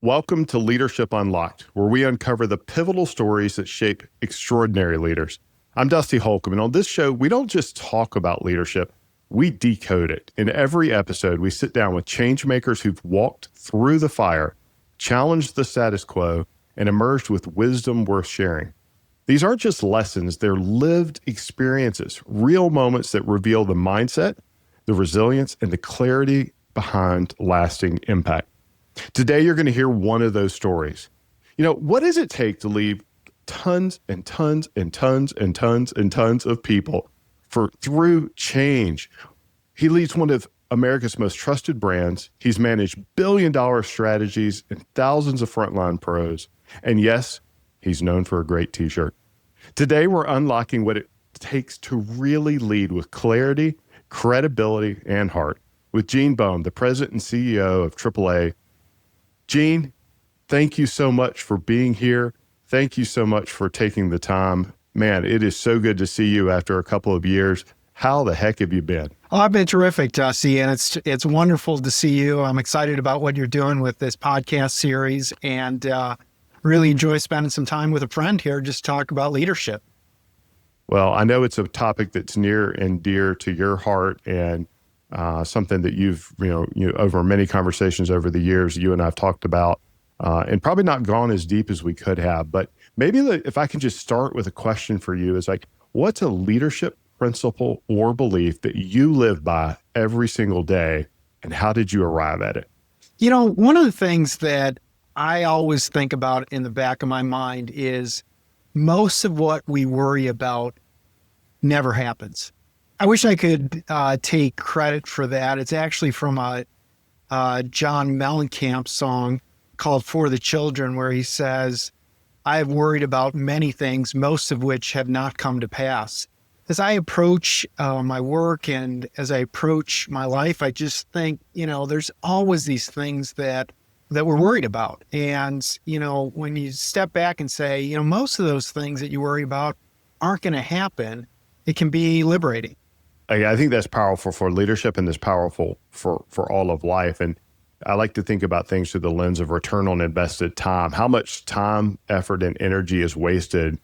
Welcome to Leadership Unlocked, where we uncover the pivotal stories that shape extraordinary leaders. I'm Dusty Holcomb, and on this show, we don't just talk about leadership, we decode it. In every episode, we sit down with change makers who've walked through the fire, challenged the status quo, and emerged with wisdom worth sharing. These aren't just lessons, they're lived experiences, real moments that reveal the mindset, the resilience, and the clarity behind lasting impact. Today, you're going to hear one of those stories. What does it take to lead tons and tons and tons and tons and tons of people through change? He leads one of America's most trusted brands. He's managed billion-dollar strategies and thousands of frontline pros. And yes, he's known for a great t-shirt. Today, we're unlocking what it takes to really lead with clarity, credibility, and heart with Gene Boehm, the president and CEO of AAA. Gene, thank you so much for being here. Thank you so much for taking the time. Man, it is so good to see you after a couple of years. How the heck have you been? Oh, I've been terrific, Dusty, and it's wonderful to see you. I'm excited about what you're doing with this podcast series and really enjoy spending some time with a friend here just to talk about leadership. Well, I know it's a topic that's near and dear to your heart and something that you've, over many conversations over the years, you and I've talked about, and probably not gone as deep as we could have. But maybe if I can just start with a question for you is like, what's a leadership principle or belief that you live by every single day, and how did you arrive at it? One of the things that I always think about in the back of my mind is most of what we worry about never happens. I wish I could take credit for that. It's actually from a John Mellencamp song called For the Children, where he says, I have worried about many things, most of which have not come to pass. As I approach my work and as I approach my life, I just think, there's always these things that we're worried about. And, when you step back and say, most of those things that you worry about aren't going to happen, it can be liberating. I think that's powerful for leadership and that's powerful for all of life. And I like to think about things through the lens of return on invested time. How much time, effort, and energy is wasted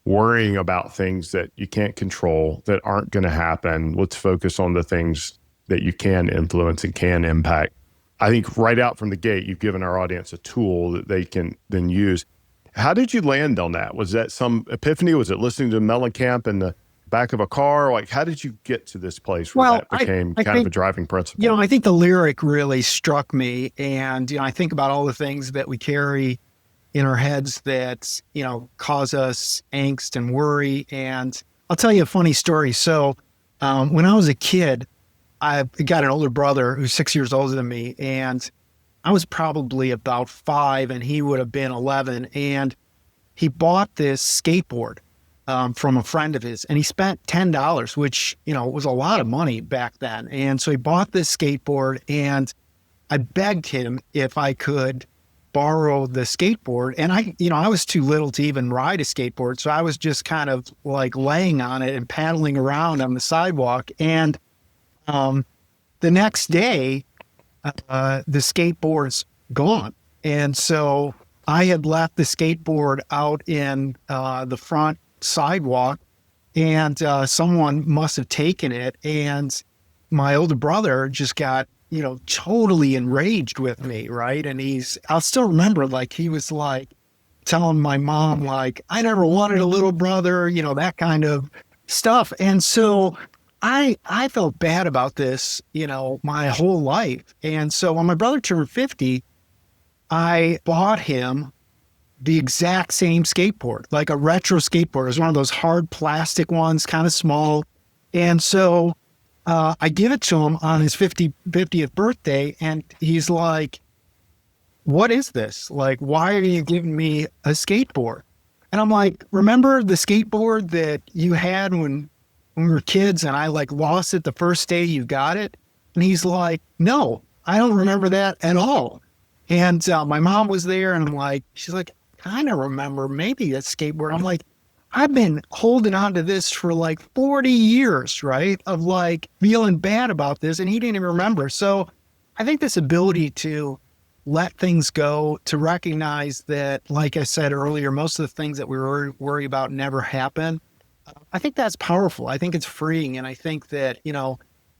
worrying about things that you can't control, that aren't going to happen. Let's focus on the things that you can influence and can impact. I think right out from the gate, you've given our audience a tool that they can then use. How did you land on that? Was that some epiphany? Was it listening to Mellencamp in the back of a car? Like, how did you get to this place where that became kind of a driving principle? I think the lyric really struck me. And, I think about all the things that we carry in our heads that, cause us angst and worry. And I'll tell you a funny story. So when I was a kid, I got an older brother who's 6 years older than me. And I was probably about 5 and he would have been 11. And he bought this skateboard from a friend of his, and he spent $10, which, was a lot of money back then. And so he bought this skateboard, and I begged him if I could borrow the skateboard. And I was too little to even ride a skateboard. So I was just kind of like laying on it and paddling around on the sidewalk. And the next day, the skateboard's gone. And so I had left the skateboard out in the front sidewalk, and someone must have taken it, and my older brother just got totally enraged with me, right? And I'll still remember, like, he was like telling my mom, like, I never wanted a little brother, that kind of stuff. And so I felt bad about this my whole life. And so when my brother turned 50, I bought him the exact same skateboard, like a retro skateboard. It was one of those hard plastic ones, kind of small. And so I give it to him on his 50th birthday, and he's like, what is this? Like, why are you giving me a skateboard? And I'm like, remember the skateboard that you had when we were kids and I lost it the first day you got it? And he's like, no, I don't remember that at all. And my mom was there, and she's like, kind of remember maybe a skateboard. I'm like, I've been holding on to this for 40 years, right? Of feeling bad about this. And he didn't even remember. So I think this ability to let things go, to recognize that, like I said earlier, most of the things that we worry about never happen. I think that's powerful. I think it's freeing. And I think that,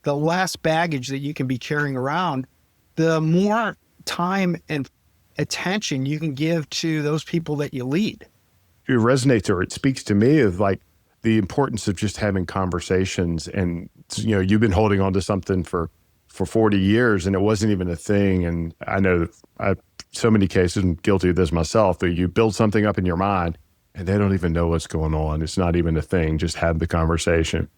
the less baggage that you can be carrying around, the more time and attention you can give to those people that you lead. It resonates, or it speaks to me of like the importance of just having conversations. And, you've been holding on to something for 40 years and it wasn't even a thing. And I know so many cases, I'm guilty of this myself, that you build something up in your mind and they don't even know what's going on. It's not even a thing. Just have the conversation.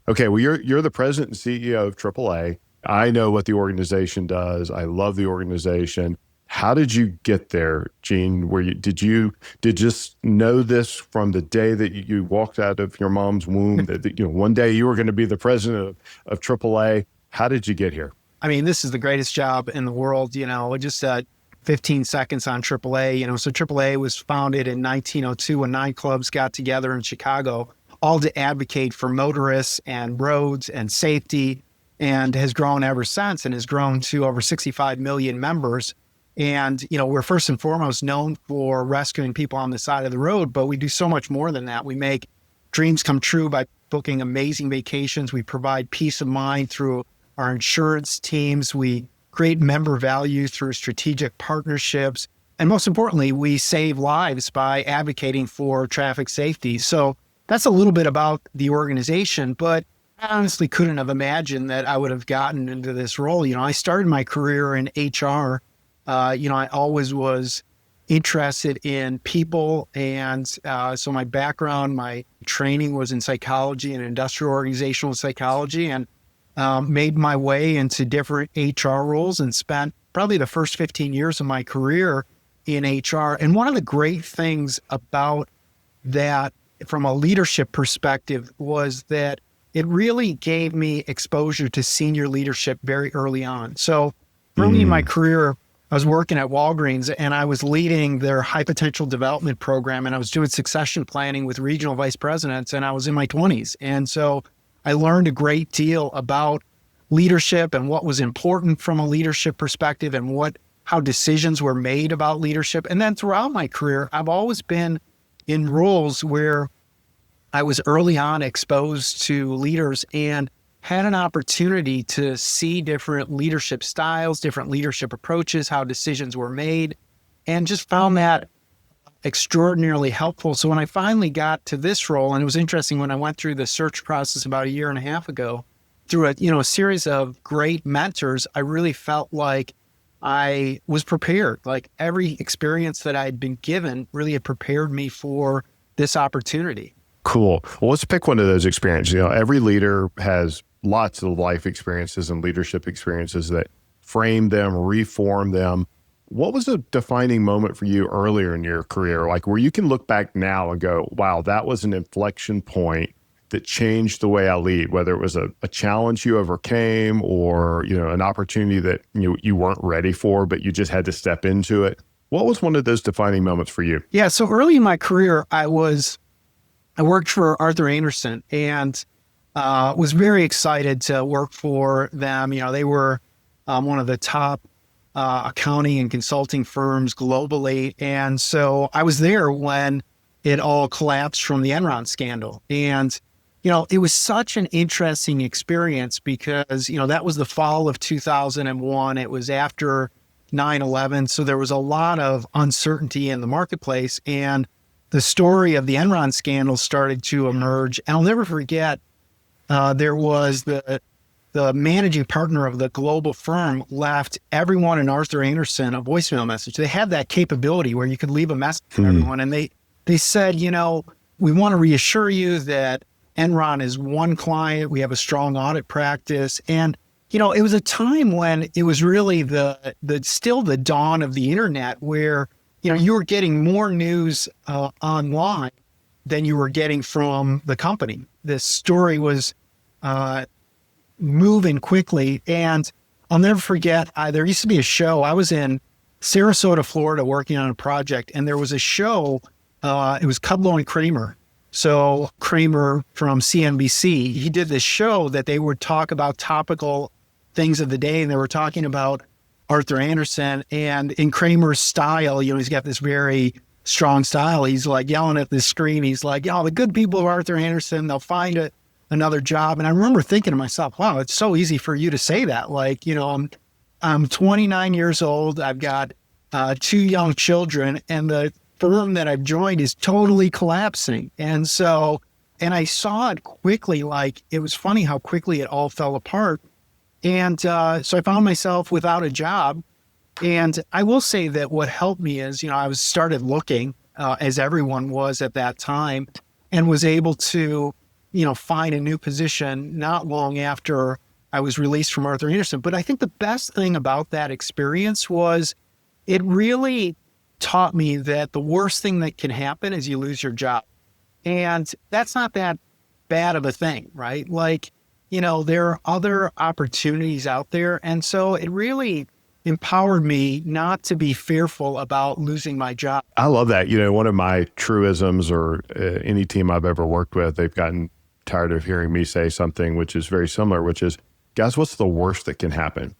Okay. Well, you're the president and CEO of AAA. I know what the organization does. I love the organization. How did you get there, Gene? Did you just know this from the day that you walked out of your mom's womb that one day you were going to be the president of AAA? How did you get here? I mean, this is the greatest job in the world. Just 15 seconds on AAA. So AAA was founded in 1902 when 9 clubs got together in Chicago, all to advocate for motorists and roads and safety, and has grown ever since, and has grown to over 65 million members. And, we're first and foremost known for rescuing people on the side of the road, but we do so much more than that. We make dreams come true by booking amazing vacations. We provide peace of mind through our insurance teams. We create member value through strategic partnerships. And most importantly, we save lives by advocating for traffic safety. So that's a little bit about the organization, but I honestly couldn't have imagined that I would have gotten into this role. I started my career in HR. I always was interested in people. And so my background, my training was in psychology and industrial organizational psychology, and made my way into different HR roles and spent probably the first 15 years of my career in HR. And one of the great things about that from a leadership perspective was that it really gave me exposure to senior leadership very early on. So early in my career, I was working at Walgreens and I was leading their high potential development program, and I was doing succession planning with regional vice presidents, and I was in my 20s. And so I learned a great deal about leadership and what was important from a leadership perspective, and how decisions were made about leadership. And then throughout my career, I've always been in roles where I was early on exposed to leaders and had an opportunity to see different leadership styles, different leadership approaches, how decisions were made, and just found that extraordinarily helpful. So when I finally got to this role, and it was interesting when I went through the search process about 1.5 years ago, through a series of great mentors, I really felt like I was prepared. Like every experience that I'd been given really had prepared me for this opportunity. Cool. Well, let's pick one of those experiences. Every leader has lots of life experiences and leadership experiences that frame them, reform them. What was a defining moment for you earlier in your career? Like where you can look back now and go, wow, that was an inflection point that changed the way I lead, whether it was a challenge you overcame or, an opportunity that you weren't ready for, but you just had to step into it. What was one of those defining moments for you? Yeah. So early in my career, I worked for Arthur Andersen and was very excited to work for them. They were one of the top accounting and consulting firms globally. And so I was there when it all collapsed from the Enron scandal. And, it was such an interesting experience because, that was the fall of 2001. It was after 9/11. So there was a lot of uncertainty in the marketplace. And the story of the Enron scandal started to emerge. And I'll never forget, there was the managing partner of the global firm left everyone in Arthur Andersen a voicemail message. They had that capability where you could leave a message for everyone. And they said, we want to reassure you that Enron is one client. We have a strong audit practice. And, it was a time when it was really still the dawn of the internet where, you were getting more news online than you were getting from the company. This story was moving quickly. And I'll never forget, there used to be a show. I was in Sarasota, Florida, working on a project, and there was a show. It was Kudlow and Kramer. So Kramer from CNBC, he did this show that they would talk about topical things of the day, and they were talking about Arthur Andersen, and in Kramer's style, he's got this very strong style. He's like yelling at the screen. He's like, the good people of Arthur Andersen, they'll find another job. And I remember thinking to myself, wow, it's so easy for you to say that. Like, I'm 29 years old. I've got 2 young children, and the firm that I've joined is totally collapsing. And I saw it quickly. Like, it was funny how quickly it all fell apart. And so I found myself without a job. And I will say that what helped me is, I started looking, as everyone was at that time, and was able to, find a new position not long after I was released from Arthur Andersen. But I think the best thing about that experience was it really taught me that the worst thing that can happen is you lose your job. And that's not that bad of a thing, right? Like, there are other opportunities out there. And so it really empowered me not to be fearful about losing my job. I love that. One of my truisms, or any team I've ever worked with, they've gotten tired of hearing me say something which is very similar, which is, guys, what's the worst that can happen?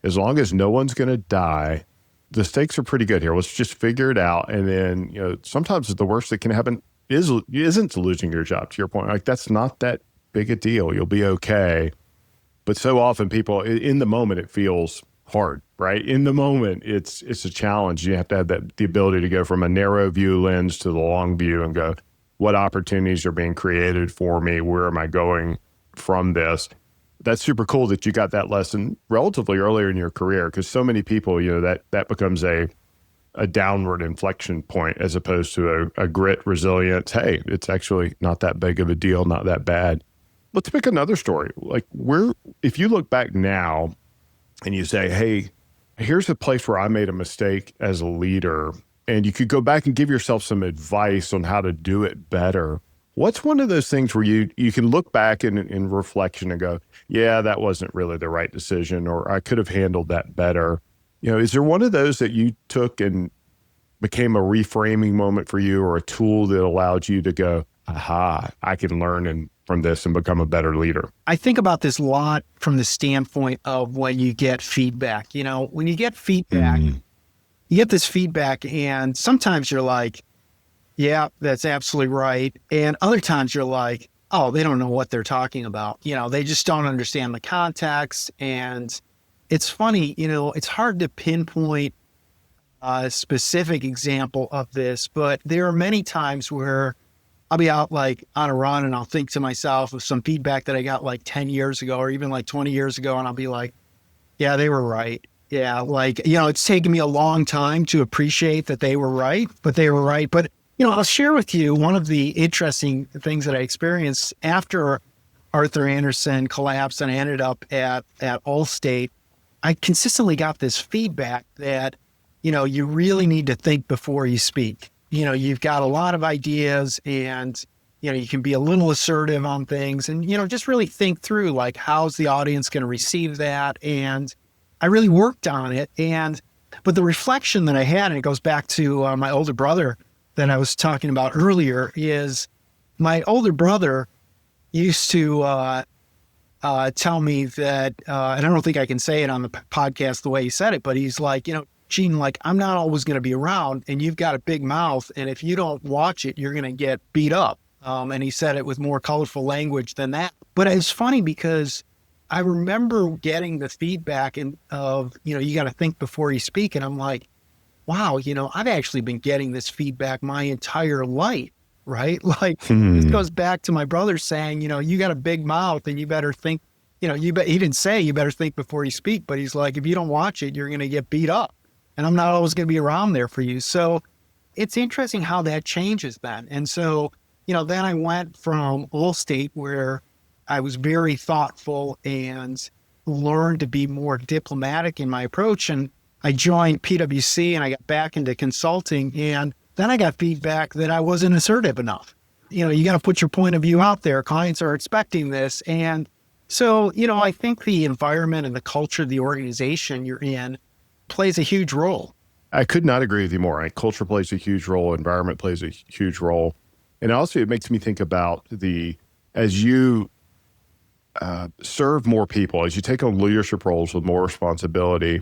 As long as no one's going to die, the stakes are pretty good here. Let's just figure it out. And then, sometimes the worst that can happen isn't losing your job, to your point. Like, that's not that big a deal. You'll be okay. But so often people, in the moment, it feels hard, right? In the moment, it's a challenge. You have to have the ability to go from a narrow view lens to the long view and go, what opportunities are being created for me? Where am I going from this? That's super cool that you got that lesson relatively earlier in your career, because so many people, that becomes a downward inflection point as opposed to a grit, resilience. Hey, it's actually not that big of a deal, not that bad. Let's pick another story. Like, if you look back now and you say, hey, here's a place where I made a mistake as a leader, and you could go back and give yourself some advice on how to do it better. What's one of those things where you can look back in reflection and go, yeah, that wasn't really the right decision, or I could have handled that better? Is there one of those that you took and became a reframing moment for you, or a tool that allowed you to go, aha, I can learn from this and become a better leader? I think about this a lot from the standpoint of when you get feedback. When you get feedback, you get this feedback, and sometimes you're like, yeah, that's absolutely right. And other times you're like, oh, they don't know what they're talking about. They just don't understand the context. And it's funny, it's hard to pinpoint a specific example of this, but there are many times where I'll be out like on a run and I'll think to myself of some feedback that I got like 10 years ago or even like 20 years ago. And I'll be like, yeah, they were right. Yeah. Like, it's taken me a long time to appreciate that they were right, but they were right. But, I'll share with you one of the interesting things that I experienced after Arthur Andersen collapsed and I ended up at Allstate. I consistently got this feedback that, you really need to think before you speak. You've got a lot of ideas and, you can be a little assertive on things and, just really think through, like, how's the audience going to receive that? And I really worked on it. But the reflection that I had, and it goes back to my older brother that I was talking about earlier, is my older brother used to tell me that, and I don't think I can say it on the podcast the way he said it, but he's like, Gene, like, I'm not always going to be around, and you've got a big mouth, and if you don't watch it, you're going to get beat up. And he said it with more colorful language than that. But it's funny because I remember getting the feedback of, you got to think before you speak. And I'm like, wow, I've actually been getting this feedback my entire life, right? Like, this goes back to my brother saying, you got a big mouth and you better think, he didn't say you better think before you speak, but he's like, if you don't watch it, you're going to get beat up. And I'm not always going to be around there for you. So it's interesting how that changes then. And so, then I went from Allstate, where I was very thoughtful and learned to be more diplomatic in my approach. And I joined PwC and I got back into consulting. And then I got feedback that I wasn't assertive enough. You got to put your point of view out there. Clients are expecting this. And so, I think the environment and the culture of the organization you're in plays a huge role. I could not agree with you more. Right? Culture plays a huge role. Environment plays a huge role. And also it makes me think about as you serve more people, as you take on leadership roles with more responsibility,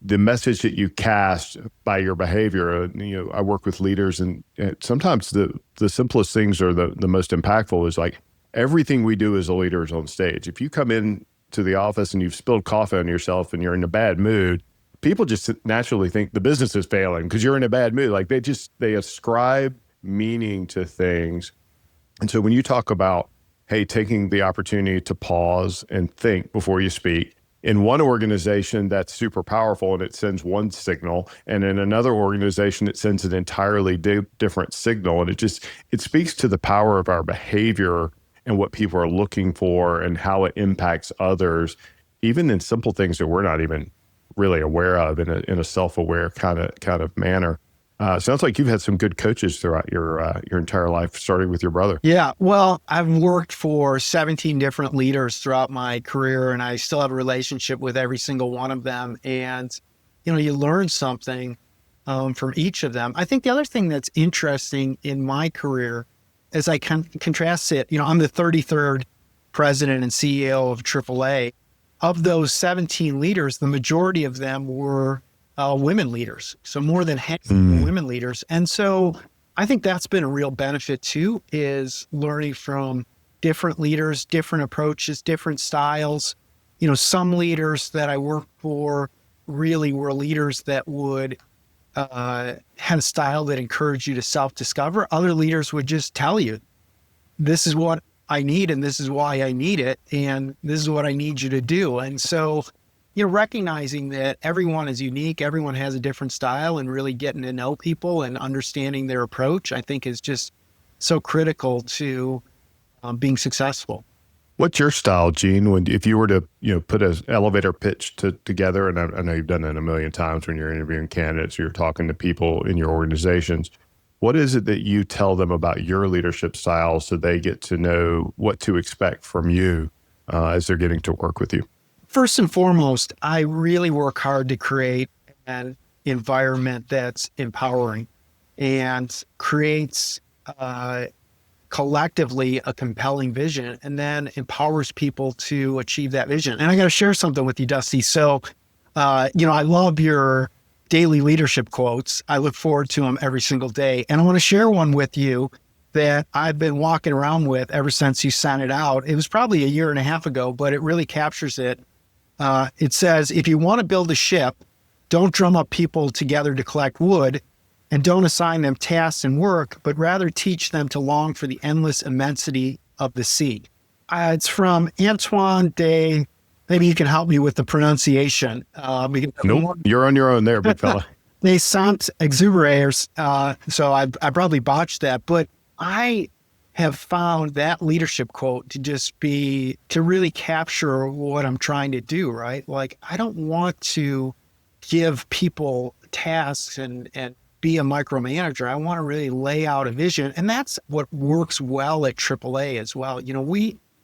the message that you cast by your behavior. I work with leaders, and sometimes the simplest things are the most impactful. Is like everything we do as a leader is on stage. If you come in to the office and you've spilled coffee on yourself and you're in a bad mood, people just naturally think the business is failing because you're in a bad mood. Like they ascribe meaning to things. And so when you talk about, hey, taking the opportunity to pause and think before you speak, in one organization that's super powerful and it sends one signal, and in another organization it sends an entirely different signal. And it speaks to the power of our behavior and what people are looking for and how it impacts others, even in simple things that we're not even really aware of in a self-aware kind of manner. Sounds like you've had some good coaches throughout your entire life, starting with your brother. Yeah, well, I've worked for 17 different leaders throughout my career, and I still have a relationship with every single one of them. And, you learn something from each of them. I think the other thing that's interesting in my career, as I contrast it, I'm the 33rd president and CEO of AAA. Of those 17 leaders, the majority of them were women leaders. So more than half women leaders. And so I think that's been a real benefit too, is learning from different leaders, different approaches, different styles. Some leaders that I worked for really were leaders that would had a style that encouraged you to self-discover. Other leaders would just tell you, this is what I need and this is why I need it. And this is what I need you to do. And so recognizing that everyone is unique, everyone has a different style, and really getting to know people and understanding their approach, I think is just so critical to being successful. What's your style, Gene? If you were to, put an elevator pitch together, and I know you've done it a million times when you're interviewing candidates, you're talking to people in your organizations. What is it that you tell them about your leadership style so they get to know what to expect from you as they're getting to work with you? First and foremost, I really work hard to create an environment that's empowering and creates collectively a compelling vision, and then empowers people to achieve that vision. And I got to share something with you, Dusty. So, I love your daily leadership quotes. I look forward to them every single day. And I want to share one with you that I've been walking around with ever since you sent it out. It was probably a year and a half ago, but it really captures it. It says, if you want to build a ship, don't drum up people together to collect wood, and don't assign them tasks and work, but rather teach them to long for the endless immensity of the sea. It's from Antoine de, maybe you can help me with the pronunciation. Nope, you're on your own there, big fella. De Saint-Exupéry, so I probably botched that, but I have found that leadership quote to really capture what I'm trying to do, right? Like, I don't want to give people tasks and be a micromanager. I want to really lay out a vision. And that's what works well at AAA as well.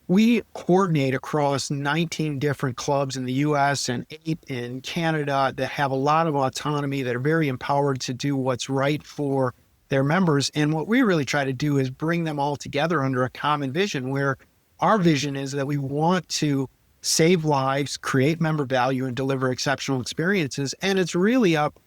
We coordinate across 19 different clubs in the US and 8 in Canada that have a lot of autonomy, that are very empowered to do what's right for their members. And what we really try to do is bring them all together under a common vision, where our vision is that we want to save lives, create member value, and deliver exceptional experiences. And it's really up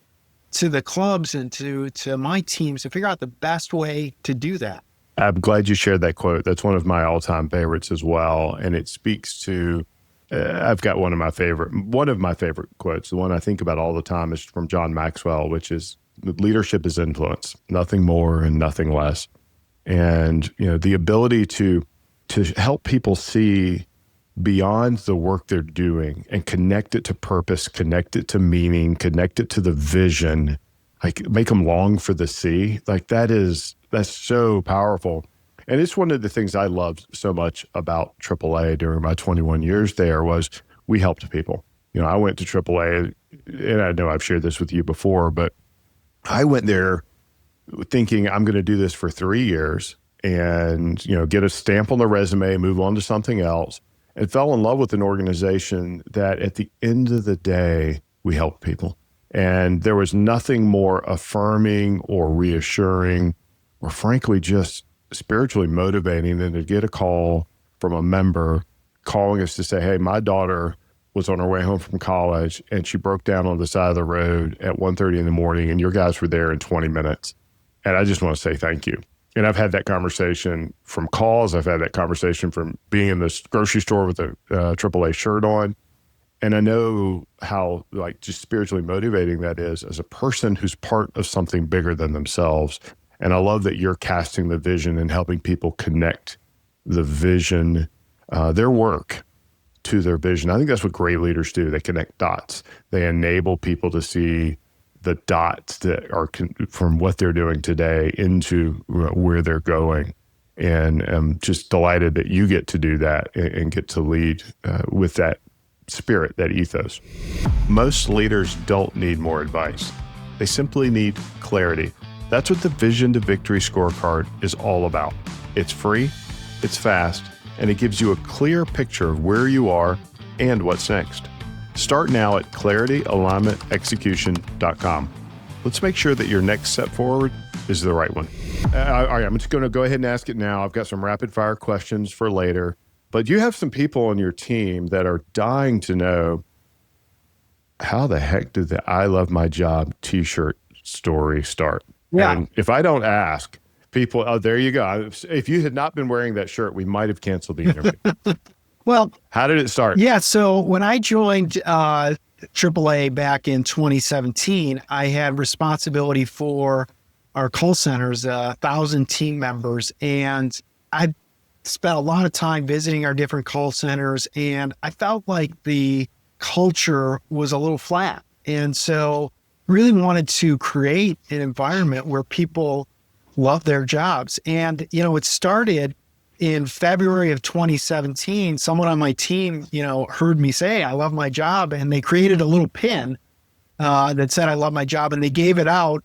to the clubs and to my teams to figure out the best way to do that. I'm glad you shared that quote. That's one of my all-time favorites as well. And it speaks to, I've got one of my favorite quotes. The one I think about all the time is from John Maxwell, which is, leadership is influence, nothing more and nothing less. And, the ability to help people see beyond the work they're doing and connect it to purpose, connect it to meaning, connect it to the vision, like make them long for the sea. Like that's so powerful. And it's one of the things I loved so much about AAA during my 21 years there was we helped people. I went to AAA, and I know I've shared this with you before, but I went there thinking I'm going to do this for 3 years and, get a stamp on the resume, move on to something else, and fell in love with an organization that at the end of the day, we helped people. And there was nothing more affirming or reassuring or frankly just spiritually motivating than to get a call from a member calling us to say, hey, my daughter was on her way home from college, and she broke down on the side of the road at 1:30 in the morning, and your guys were there in 20 minutes. And I just want to say thank you. And I've had that conversation from calls. I've had that conversation from being in this grocery store with a AAA shirt on. And I know how like just spiritually motivating that is as a person who's part of something bigger than themselves. And I love that you're casting the vision and helping people connect the vision, their work to their vision. I think that's what great leaders do. They connect dots. They enable people to see the dots that are from what they're doing today into where they're going. And I'm just delighted that you get to do that and get to lead with that spirit, that ethos. Most leaders don't need more advice. They simply need clarity. That's what the Vision to Victory scorecard is all about. It's free, it's fast, and it gives you a clear picture of where you are and what's next. Start now at clarityalignmentexecution.com. Let's make sure that your next step forward is the right one. All right, I'm just going to go ahead and ask it now. I've got some rapid fire questions for later, but you have some people on your team that are dying to know, how the heck did the I Love My Job t-shirt story start? Yeah. And if I don't ask people, oh, there you go. If you had not been wearing that shirt, we might have canceled the interview. Well, how did it start? Yeah. So when I joined AAA back in 2017, I had responsibility for our call centers, 1,000 team members. And I spent a lot of time visiting our different call centers. And I felt like the culture was a little flat. And so really wanted to create an environment where people love their jobs. And, it started in February of 2017. Someone on my team, heard me say, I love my job. And they created a little pin that said, I love my job. And they gave it out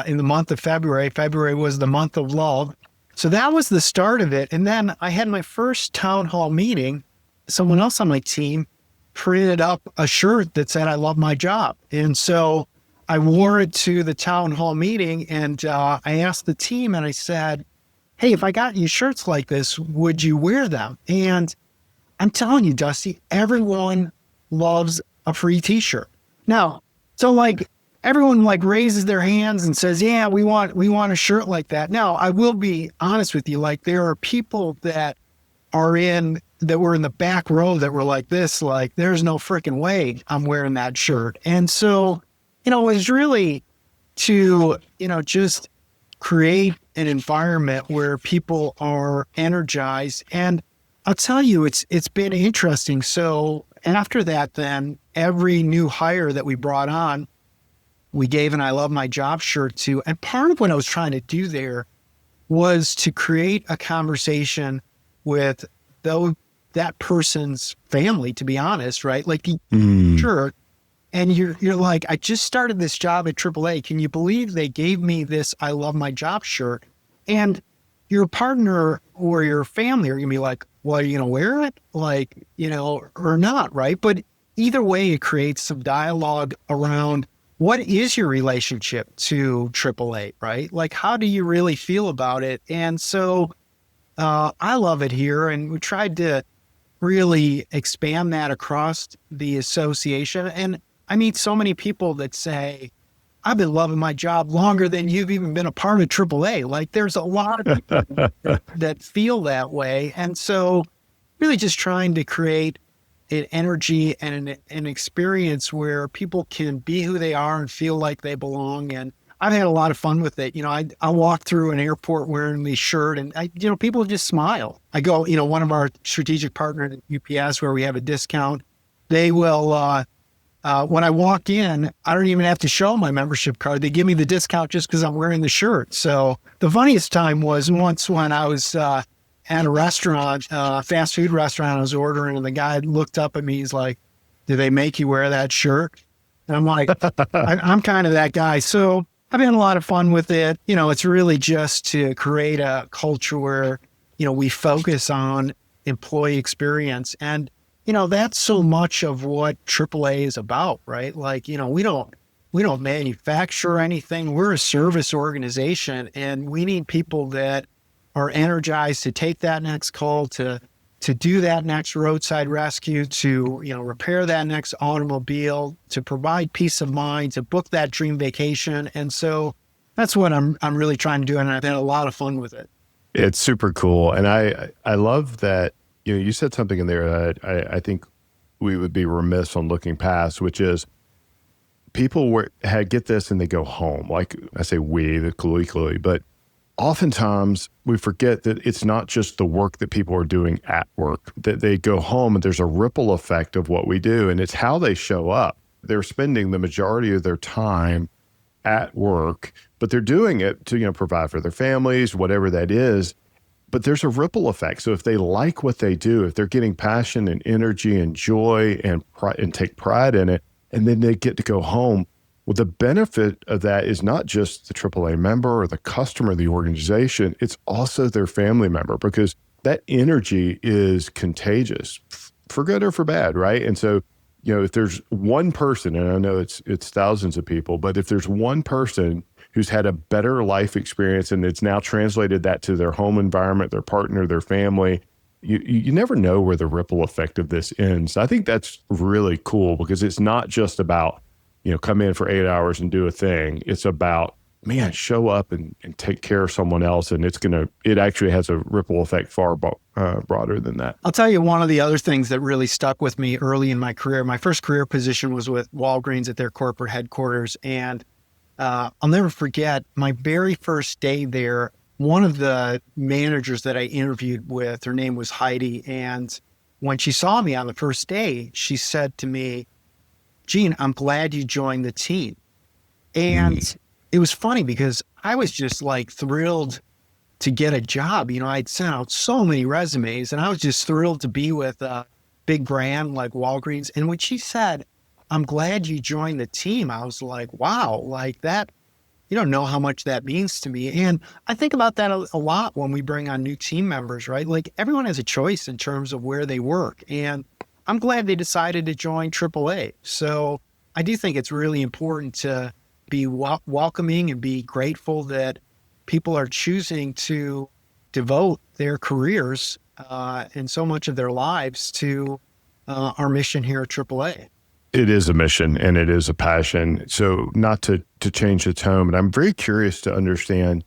in the month of February. February was the month of love. So that was the start of it. And then I had my first town hall meeting. Someone else on my team printed up a shirt that said, I love my job. And so I wore it to the town hall meeting, and I asked the team, and I said, hey, if I got you shirts like this, would you wear them? And I'm telling you, Dusty, everyone loves a free t-shirt. Now, so like everyone like raises their hands and says, yeah, we want a shirt like that. Now, I will be honest with you, like there are people that were in the back row that were like this, like there's no freaking way I'm wearing that shirt. And so, it was really to, just create an environment where people are energized. And I'll tell you, it's been interesting. So after that, then every new hire that we brought on, we gave an I Love My Job shirt to. And part of what I was trying to do there was to create a conversation with that person's family, to be honest, right? Like the shirt. And you're like, I just started this job at AAA. Can you believe they gave me this I Love My Job shirt? And your partner or your family are going to be like, well, are you going to wear it? Like, or not, right? But either way, it creates some dialogue around what is your relationship to AAA, right? Like, how do you really feel about it? And so I love it here. And we tried to really expand that across the association. And I meet so many people that say, I've been loving my job longer than you've even been a part of AAA. Like there's a lot of people that feel that way. And so really just trying to create an energy and an experience where people can be who they are and feel like they belong. And I've had a lot of fun with it. I walk through an airport wearing the shirt and people just smile. I go, one of our strategic partners at UPS where we have a discount, they will, when I walk in, I don't even have to show my membership card. They give me the discount just because I'm wearing the shirt. So the funniest time was once when I was at a restaurant, fast food restaurant, I was ordering, and the guy looked up at me. He's like, "Do they make you wear that shirt?" And I'm like, I'm kind of that guy. So I've had a lot of fun with it. It's really just to create a culture where, we focus on employee experience. And that's so much of what AAA is about, right? Like, we don't manufacture anything. We're a service organization, and we need people that are energized to take that next call, to to do that next roadside rescue, to, repair that next automobile, to provide peace of mind, to book that dream vacation. And so that's what I'm really trying to do. And I've had a lot of fun with it. It's super cool. And I love that, you said something in there that I think we would be remiss on looking past, which is people get this and they go home. Like I say, the colloquially, but oftentimes we forget that it's not just the work that people are doing at work, that they go home and there's a ripple effect of what we do. And it's how they show up. They're spending the majority of their time at work, but they're doing it to, provide for their families, whatever that is. But there's a ripple effect. So if they like what they do, if they're getting passion and energy and joy and take pride in it, and then they get to go home, well, the benefit of that is not just the AAA member or the customer of the organization, it's also their family member, because that energy is contagious for good or for bad, right? And so, if there's one person, and I know it's thousands of people, but if there's one person who's had a better life experience and it's now translated that to their home environment, their partner, their family, you never know where the ripple effect of this ends. I think that's really cool, because it's not just about, come in for 8 hours and do a thing. It's about, man, show up and take care of someone else. And it actually has a ripple effect far broader than that. I'll tell you one of the other things that really stuck with me early in my career. My first career position was with Walgreens at their corporate headquarters. And I'll never forget my very first day there. One of the managers that I interviewed with, her name was Heidi. And when she saw me on the first day, she said to me, "Gene, I'm glad you joined the team." And it was funny because I was just like thrilled to get a job. I'd sent out so many resumes and I was just thrilled to be with a big brand like Walgreens. And when she said, "I'm glad you joined the team," I was like, wow, like that, you don't know how much that means to me. And I think about that a lot when we bring on new team members, right? Like everyone has a choice in terms of where they work. And I'm glad they decided to join AAA. So I do think it's really important to be welcoming and be grateful that people are choosing to devote their careers and so much of their lives to our mission here at AAA. It is a mission and it is a passion. So not to change the tone, but I'm very curious to understand,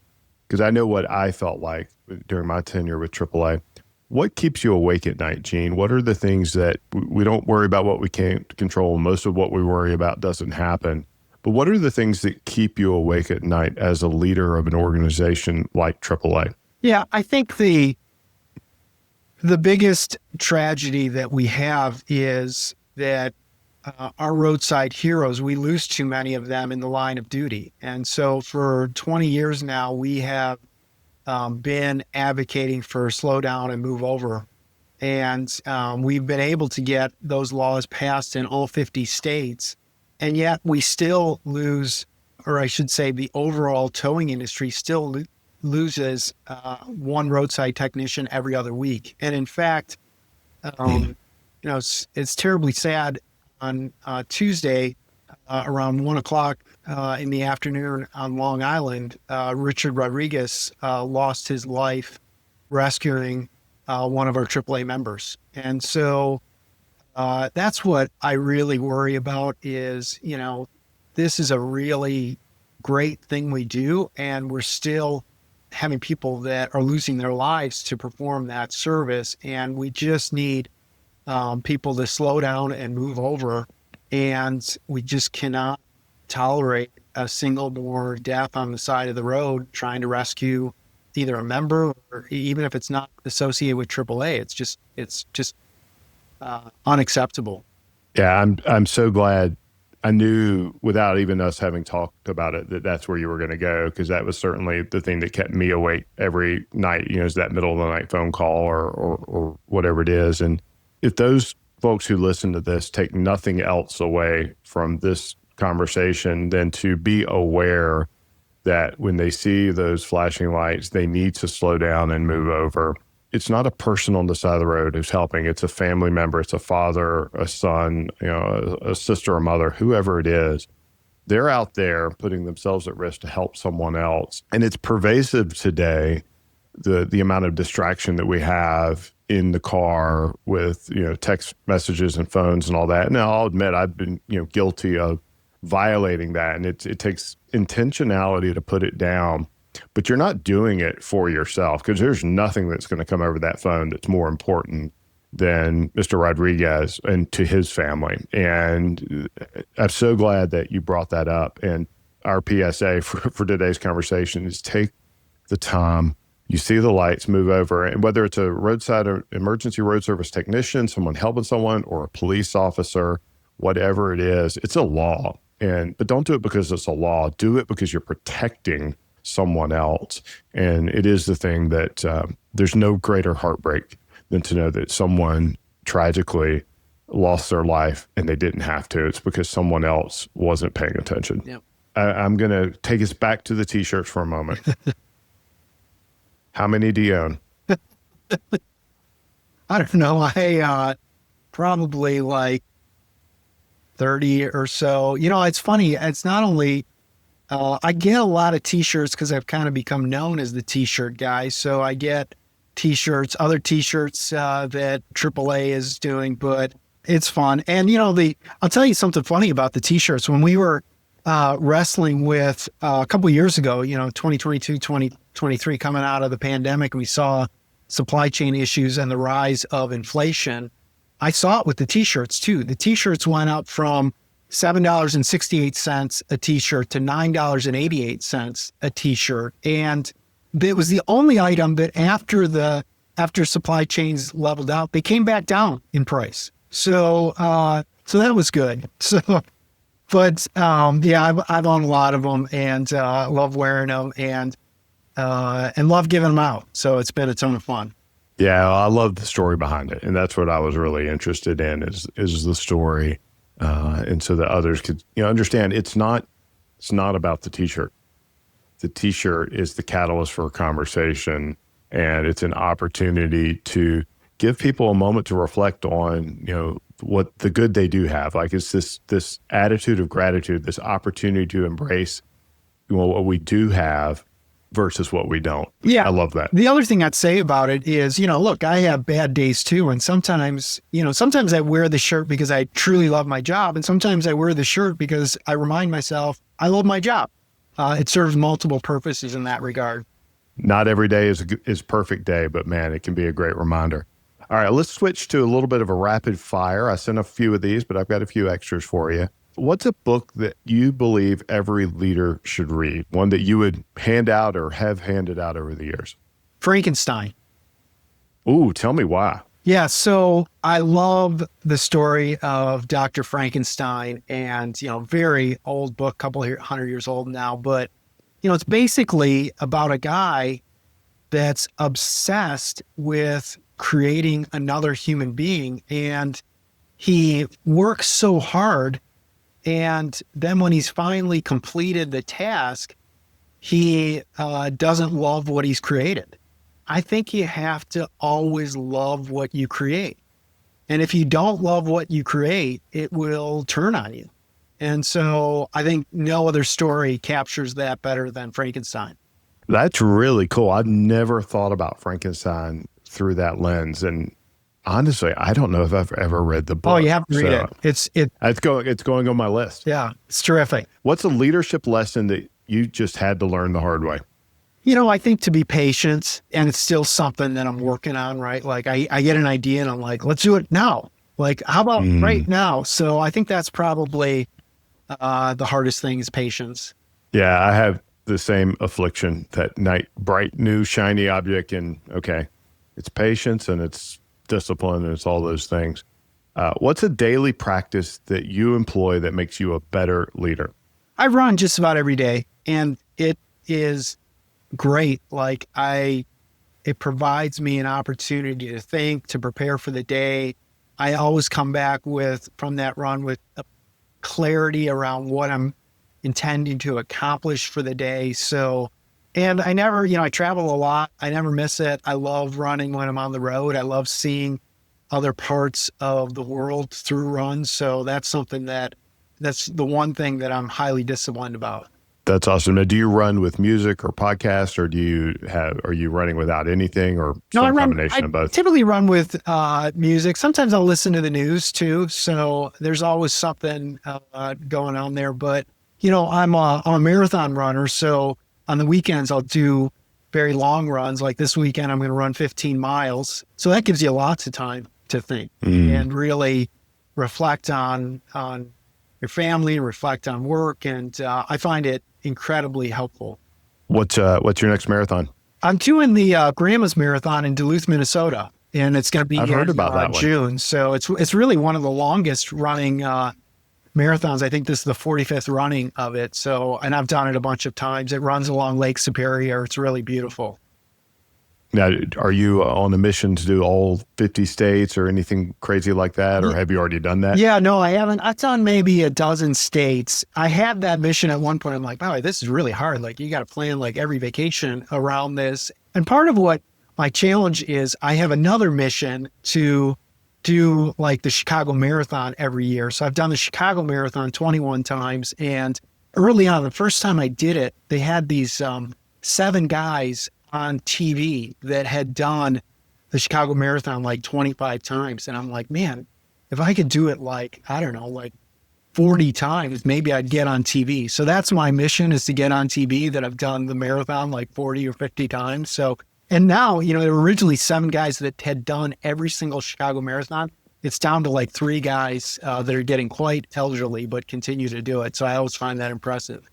because I know what I felt like during my tenure with AAA. What keeps you awake at night, Gene? What are the things that we don't worry about what we can't control? Most of what we worry about doesn't happen. But what are the things that keep you awake at night as a leader of an organization like AAA? Yeah, I think the biggest tragedy that we have is that our roadside heroes, we lose too many of them in the line of duty. And so for 20 years now, we have been advocating for slow down and move over. And we've been able to get those laws passed in all 50 states. And yet we still lose, or I should say the overall towing industry still loses one roadside technician every other week. And in fact, it's terribly sad. On Tuesday, around 1:00 in the afternoon on Long Island, Richard Rodriguez lost his life rescuing one of our AAA members. And so that's what I really worry about is, this is a really great thing we do, and we're still having people that are losing their lives to perform that service. And we just need people to slow down and move over. And we just cannot tolerate a single more death on the side of the road trying to rescue either a member or even if it's not associated with AAA. It's just unacceptable. Yeah, I'm so glad. I knew without even us having talked about it that that's where you were going to go, because that was certainly the thing that kept me awake every night, is that middle of the night phone call or whatever it is. And if those folks who listen to this take nothing else away from this conversation than to be aware that when they see those flashing lights, they need to slow down and move over. It's not a person on the side of the road who's helping. It's a family member. It's a father, a son, a sister, a mother, whoever it is. They're out there putting themselves at risk to help someone else. And it's pervasive today the amount of distraction that we have in the car with, text messages and phones and all that. Now, I'll admit I've been, guilty of violating that. And it takes intentionality to put it down, but you're not doing it for yourself, because there's nothing that's going to come over that phone that's more important than Mr. Rodriguez and to his family. And I'm so glad that you brought that up. And our PSA for today's conversation is take the time. You see the lights, move over, and whether it's a roadside or emergency road service technician, someone helping someone, or a police officer, whatever it is, it's a law. But don't do it because it's a law. Do it because you're protecting someone else. And it is the thing that there's no greater heartbreak than to know that someone tragically lost their life and they didn't have to. It's because someone else wasn't paying attention. Yep. I'm going to take us back to the T-shirts for a moment. How many do you own? I don't know. I probably like 30 or so. It's funny. It's not only, I get a lot of T-shirts because I've kind of become known as the T-shirt guy. So I get T-shirts, other T-shirts that AAA is doing, but it's fun. And, I'll tell you something funny about the T-shirts. When we were wrestling with a couple of years ago, 2022, 2023, coming out of the pandemic, we saw supply chain issues and the rise of inflation. I saw it with the T-shirts too. The T-shirts went up from $7.68 a T-shirt to $9.88 a T-shirt. And it was the only item that after supply chains leveled out, they came back down in price. So that was good. But I've owned a lot of them and love wearing them and love giving them out. So it's been a ton of fun. Yeah, I love the story behind it. And that's what I was really interested in is the story. And so that others could understand it's not about the T-shirt. The T-shirt is the catalyst for a conversation, and it's an opportunity to give people a moment to reflect on, what the good they do have. Like it's this attitude of gratitude, this opportunity to embrace what we do have versus what we don't. Yeah. I love that. The other thing I'd say about it is, look, I have bad days too. And sometimes I wear the shirt because I truly love my job. And sometimes I wear the shirt because I remind myself I love my job. It serves multiple purposes in that regard. Not every day is perfect day, but man, it can be a great reminder. All right, let's switch to a little bit of a rapid fire. I sent a few of these, but I've got a few extras for you. What's a book that you believe every leader should read? One that you would hand out or have handed out over the years? Frankenstein. Ooh, tell me why. Yeah, so I love the story of Dr. Frankenstein, and, very old book, couple 100 years old now, but, it's basically about a guy that's obsessed with creating another human being, and he works so hard, and then when he's finally completed the task, he doesn't love what he's created. I think you have to always love what you create. And if you don't love what you create, it will turn on you. And so I think no other story captures that better than Frankenstein. That's really cool. I've never thought about Frankenstein through that lens. And honestly, I don't know if I've ever read the book. Oh, you have to read it. It's going on my list. Yeah, it's terrific. What's a leadership lesson that you just had to learn the hard way? I think to be patient, and it's still something that I'm working on, right? Like I get an idea and I'm like, let's do it now. Like, how about right now? So I think that's probably the hardest thing is patience. Yeah, I have the same affliction, that bright, new, shiny object. And okay, it's patience and it's discipline and it's all those things. What's a daily practice that you employ that makes you a better leader? I run just about every day, and it is great. Like it provides me an opportunity to think, to prepare for the day. I always come back from that run with a clarity around what I'm intending to accomplish for the day. So, and I never, I travel a lot. I never miss it. I love running when I'm on the road. I love seeing other parts of the world through runs. So that's something that's the one thing that I'm highly disciplined about. That's awesome. Now, do you run with music or podcast, or are you running without anything, or No, some combination of I both? typically run with music. Sometimes I'll listen to the news too. So there's always something going on there. But, I'm a marathon runner. So on the weekends, I'll do very long runs. Like this weekend, I'm going to run 15 miles. So that gives you lots of time to think and really reflect on your family and reflect on work. And I find it incredibly helpful. What's your next marathon? I'm doing the Grandma's Marathon in Duluth, Minnesota, and it's going to be I've heard in about that one. June. So it's really one of the longest running marathons. I think this is the 45th running of it. So, and I've done it a bunch of times. It runs along Lake Superior. It's really beautiful. Now, are you on a mission to do all 50 states or anything crazy like that, or have you already done that? Yeah, no, I haven't. I've done maybe a dozen states. I had that mission at one point. I'm like, wow, this is really hard. Like, you got to plan like every vacation around this. And part of what my challenge is, I have another mission to do like the Chicago Marathon every year. So I've done the Chicago Marathon 21 times. And early on, the first time I did it, they had these 7 guys on TV that had done the Chicago Marathon like 25 times. And I'm like, man, if I could do it like, I don't know, like 40 times, maybe I'd get on TV. So that's my mission, is to get on TV, that I've done the marathon like 40 or 50 times. So, and now, there were originally 7 guys that had done every single Chicago Marathon. It's down to like 3 guys that are getting quite elderly, but continue to do it. So I always find that impressive.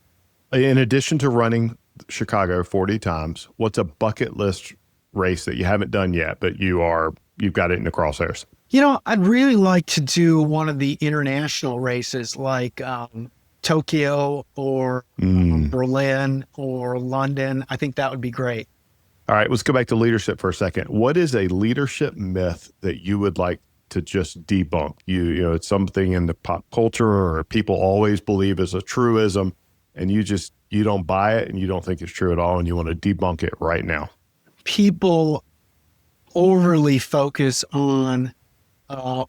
In addition to running Chicago 40 times, what's a bucket list race that you haven't done yet, but you've got it in the crosshairs? I'd really like to do one of the international races like Tokyo or Berlin or London. I think that would be great. All right, let's go back to leadership for a second. What is a leadership myth that you would like to just debunk? It's something in the pop culture or people always believe is a truism, and you don't buy it and you don't think it's true at all, and you want to debunk it right now. People overly focus on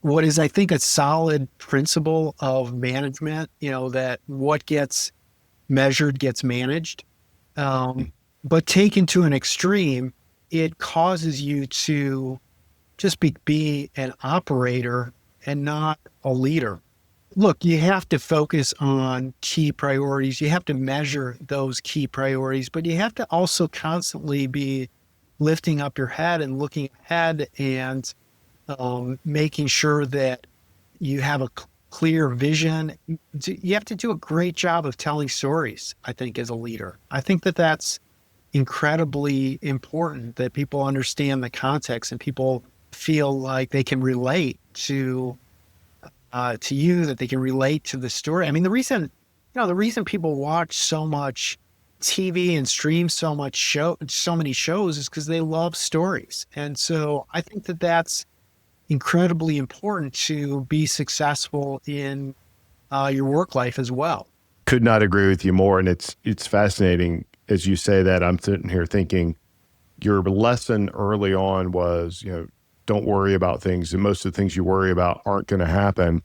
what is, I think, a solid principle of management, that what gets measured gets managed. But taken to an extreme, it causes you to just be an operator and not a leader. Look, you have to focus on key priorities. You have to measure those key priorities, but you have to also constantly be lifting up your head and looking ahead and making sure that you have a clear vision. You have to do a great job of telling stories, I think, as a leader. I think that that's incredibly important, that people understand the context and people feel like they can relate to you, that they can relate to the story. I mean, the reason people watch so much TV and stream so many shows is because they love stories. And so I think that that's incredibly important to be successful in your work life as well. Could not agree with you more. And it's fascinating as you say that. I'm sitting here thinking your lesson early on was, don't worry about things. And most of the things you worry about aren't going to happen.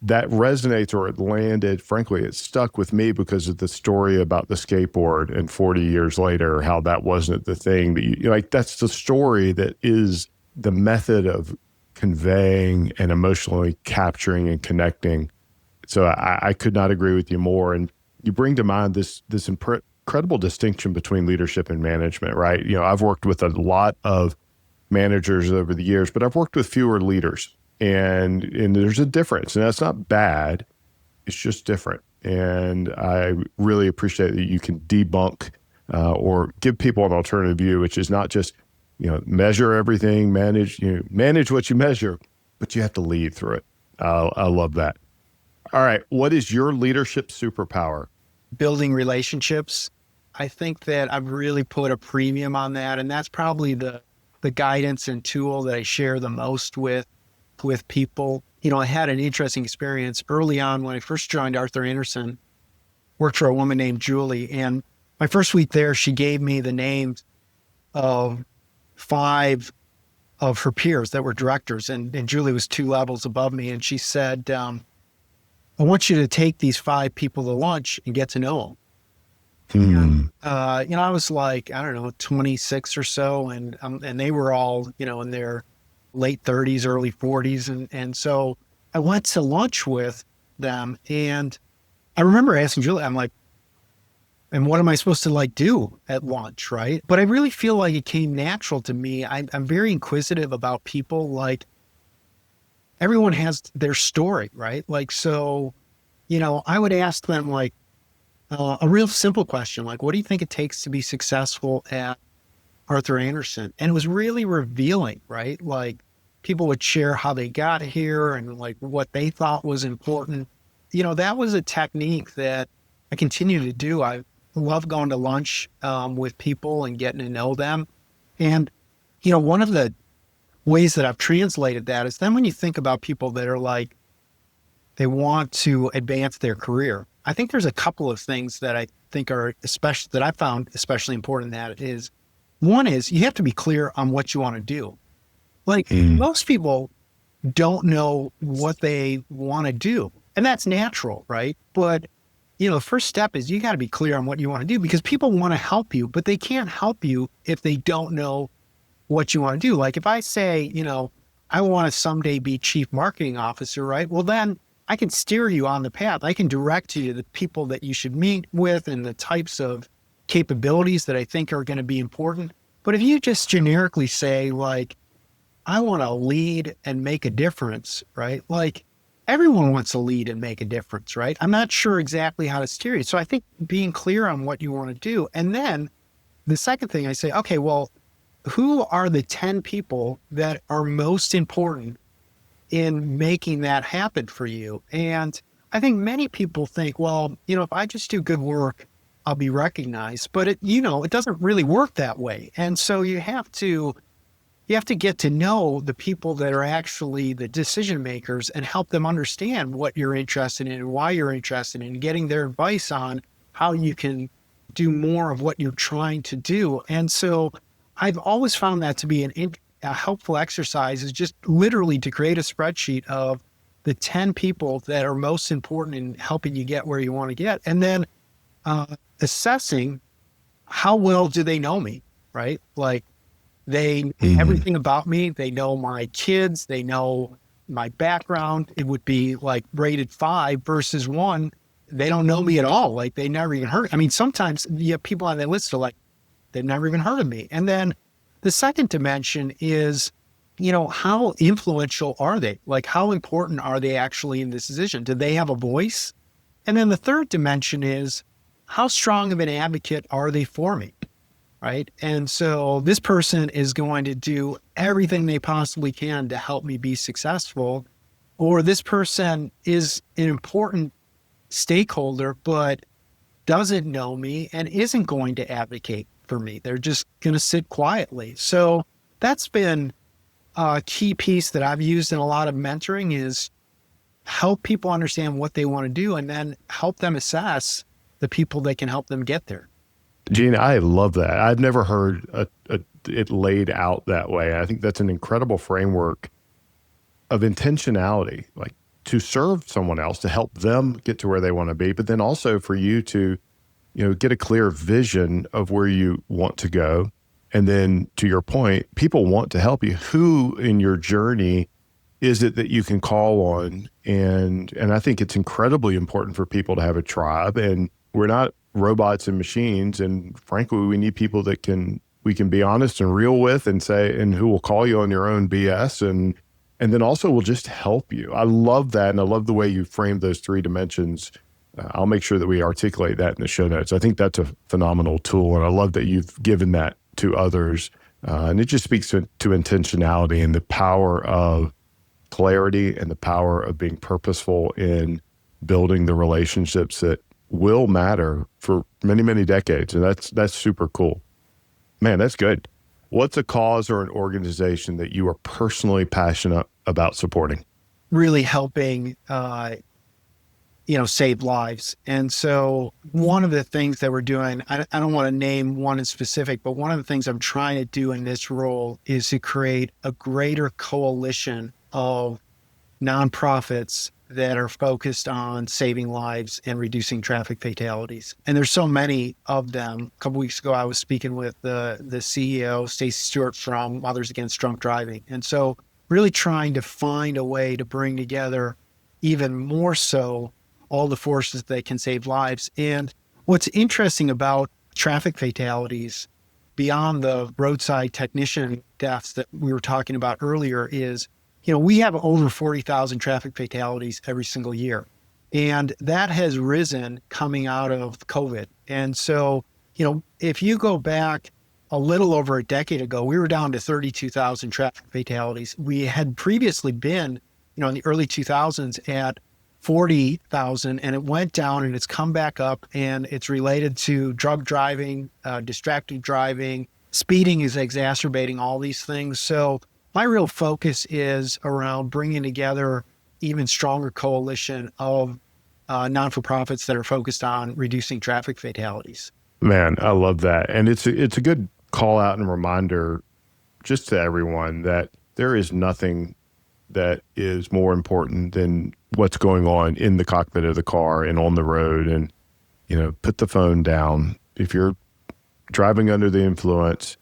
That resonates, or it landed, frankly, it stuck with me because of the story about the skateboard and 40 years later, how that wasn't the thing that you like. That's the story that is the method of conveying and emotionally capturing and connecting. So I could not agree with you more. And you bring to mind this incredible distinction between leadership and management, right? I've worked with a lot of managers over the years, but I've worked with fewer leaders, and there's a difference, and that's not bad. It's just different. And I really appreciate that you can debunk or give people an alternative view, which is not just, measure everything, manage what you measure, but you have to lead through it. I love that. All right. What is your leadership superpower? Building relationships. I think that I've really put a premium on that. And that's probably the guidance and tool that I share the most with people. I had an interesting experience early on when I first joined Arthur Andersen, worked for a woman named Julie. And my first week there, she gave me the names of 5 of her peers that were directors. And Julie was 2 levels above me. And she said, I want you to take these 5 people to lunch and get to know them. Hmm. I was like, I don't know, 26 or so, and they were all, in their late 30s, early 40s, and so I went to lunch with them, and I remember asking Julie, I'm like, and what am I supposed to like do at lunch, right? But I really feel like it came natural to me. I'm very inquisitive about people. Like everyone has their story, right? Like so, I would ask them like a real simple question, like, what do you think it takes to be successful at Arthur Andersen? And it was really revealing, right? Like people would share how they got here and like what they thought was important. That was a technique that I continue to do. I love going to lunch with people and getting to know them. And, one of the ways that I've translated that is then when you think about people that are like, they want to advance their career. I think there's a couple of things that I think are especially that I found especially important in that is one is you have to be clear on what you want to do. Like Hmm. most people don't know what they want to do. And that's natural, right? But the first step is you got to be clear on what you want to do because people want to help you, but they can't help you if they don't know what you want to do. Like if I say, I want to someday be chief marketing officer, right? Well, then I can steer you on the path. I can direct you to the people that you should meet with and the types of capabilities that I think are going to be important. But if you just generically say like, I want to lead and make a difference, right? Like everyone wants to lead and make a difference, right? I'm not sure exactly how to steer you. So I think being clear on what you want to do. And then the second thing I say, okay, well, who are the 10 people that are most important in making that happen for you? And I think many people think, well, if I just do good work, I'll be recognized, but it doesn't really work that way. And so you have to get to know the people that are actually the decision makers and help them understand what you're interested in and why you're interested in getting their advice on how you can do more of what you're trying to do. And so I've always found that to be a helpful exercise is just literally to create a spreadsheet of the 10 people that are most important in helping you get where you want to get. And then assessing how well do they know me, right? Like, they know Hmm. everything about me. They know my kids. They know my background. It would be like rated 5 versus 1. They don't know me at all. Like they never even heard. I mean, sometimes you have people on that list are like, they've never even heard of me. And then the second dimension is, how influential are they? Like how important are they actually in this decision? Do they have a voice? And then the third dimension is how strong of an advocate are they for me? Right. And so this person is going to do everything they possibly can to help me be successful. Or this person is an important stakeholder, but doesn't know me and isn't going to advocate for me. They're just going to sit quietly. So that's been a key piece that I've used in a lot of mentoring is help people understand what they want to do and then help them assess the people that can help them get there. Gene, I love that. I've never heard it laid out that way. I think that's an incredible framework of intentionality, like to serve someone else, to help them get to where they want to be, but then also for you to, get a clear vision of where you want to go. And then to your point, people want to help you. Who in your journey is it that you can call on? And I think it's incredibly important for people to have a tribe. And we're not robots and machines. And frankly, we need people that we can be honest and real with and say, and who will call you on your own BS and then also will just help you. I love that. And I love the way you framed those 3 dimensions. I'll make sure that we articulate that in the show notes. I think that's a phenomenal tool. And I love that you've given that to others. And it just speaks to intentionality and the power of clarity and the power of being purposeful in building the relationships that will matter for many, many decades. And that's super cool. Man, that's good. What's a cause or an organization that you are personally passionate about supporting? Really helping save lives. And so one of the things that we're doing, I don't want to name one in specific, but one of the things I'm trying to do in this role is to create a greater coalition of nonprofits that are focused on saving lives and reducing traffic fatalities. And there's so many of them. A couple weeks ago, I was speaking with the CEO, Stacey Stewart, from Mothers Against Drunk Driving. And so really trying to find a way to bring together even more so all the forces that can save lives. And what's interesting about traffic fatalities beyond the roadside technician deaths that we were talking about earlier is, we have over 40,000 traffic fatalities every single year. And that has risen coming out of COVID. And so, if you go back a little over a decade ago, we were down to 32,000 traffic fatalities. We had previously been, in the early 2000s at 40,000, and it went down and it's come back up, and it's related to drug driving, distracted driving, speeding is exacerbating all these things. So my real focus is around bringing together even stronger coalition of non-for-profits that are focused on reducing traffic fatalities. Man, I love that. And it's a good call out and reminder just to everyone that there is nothing that is more important than what's going on in the cockpit of the car and on the road. And, put the phone down. If you're driving under the influence,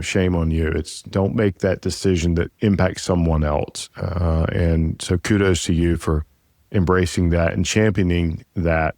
shame on you. Don't make that decision that impacts someone else. And so kudos to you for embracing that and championing that.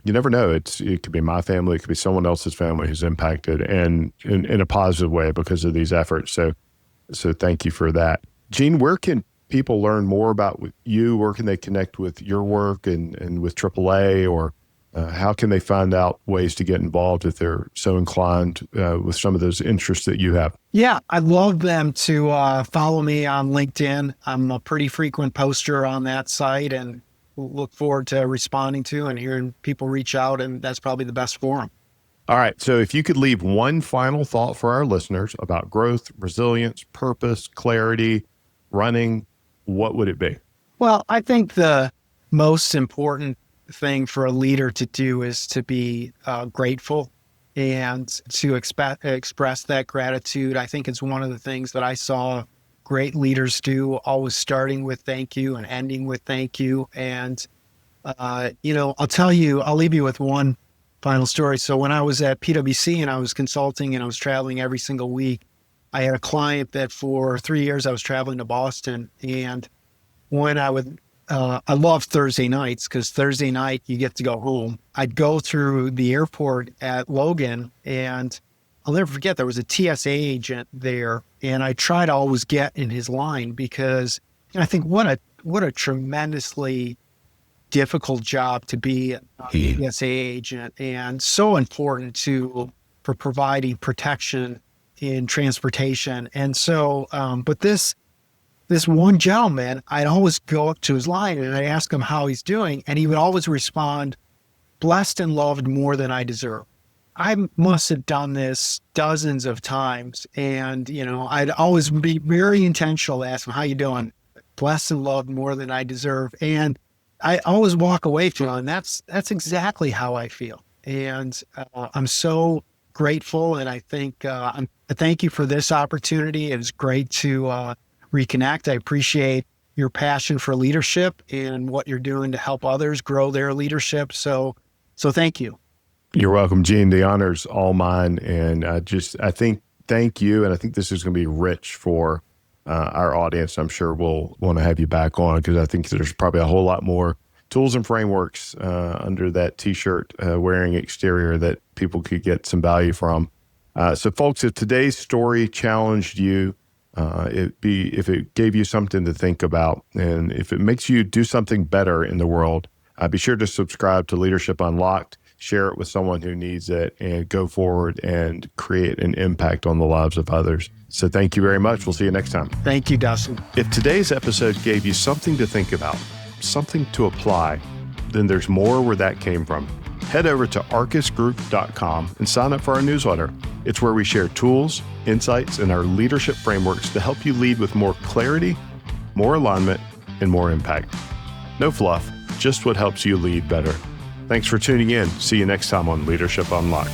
You never know. It could be my family. It could be someone else's family who's impacted, and in a positive way because of these efforts. So thank you for that. Gene, where can people learn more about you? Where can they connect with your work and with AAA, or how can they find out ways to get involved if they're so inclined with some of those interests that you have? Yeah, I'd love them to follow me on LinkedIn. I'm a pretty frequent poster on that site, and look forward to responding to and hearing people reach out, and that's probably the best forum. All right. So if you could leave one final thought for our listeners about growth, resilience, purpose, clarity, running, what would it be? Well, I think the most important thing for a leader to do is to be grateful and to express that gratitude. I think it's one of the things that I saw great leaders do, always starting with thank you and ending with thank you. And, I'll leave you with one final story. So when I was at PwC and I was consulting and I was traveling every single week, I had a client that for 3 years I was traveling to Boston. And when I love Thursday nights because Thursday night you get to go home. I'd go through the airport at Logan, and I'll never forget there was a TSA agent there, and I try to always get in his line because I think what a tremendously difficult job to be a TSA agent, and so important for providing protection in transportation. And so, but this one gentleman, I'd always go up to his line and I'd ask him how he's doing, and he would always respond, "Blessed and loved more than I deserve." I must have done this dozens of times, and I'd always be very intentional to ask him, "How you doing?" Blessed and loved more than I deserve, and I always walk away feeling that's exactly how I feel, and I'm so grateful. And I think I thank you for this opportunity. It was great to reconnect. I appreciate your passion for leadership and what you're doing to help others grow their leadership. So thank you. You're welcome, Gene. The honor's all mine. And I think, thank you. And I think this is going to be rich for our audience. I'm sure we'll want to have you back on because I think there's probably a whole lot more tools and frameworks under that t-shirt wearing exterior that people could get some value from. So folks, if today's story challenged you, if it gave you something to think about, and if it makes you do something better in the world, be sure to subscribe to Leadership Unlocked, share it with someone who needs it, and go forward and create an impact on the lives of others. So thank you very much. We'll see you next time. Thank you, Dustin. If today's episode gave you something to think about, something to apply, then there's more where that came from. Head over to arcusgroup.com and sign up for our newsletter. It's where we share tools, insights, and our leadership frameworks to help you lead with more clarity, more alignment, and more impact. No fluff, just what helps you lead better. Thanks for tuning in. See you next time on Leadership Unlocked.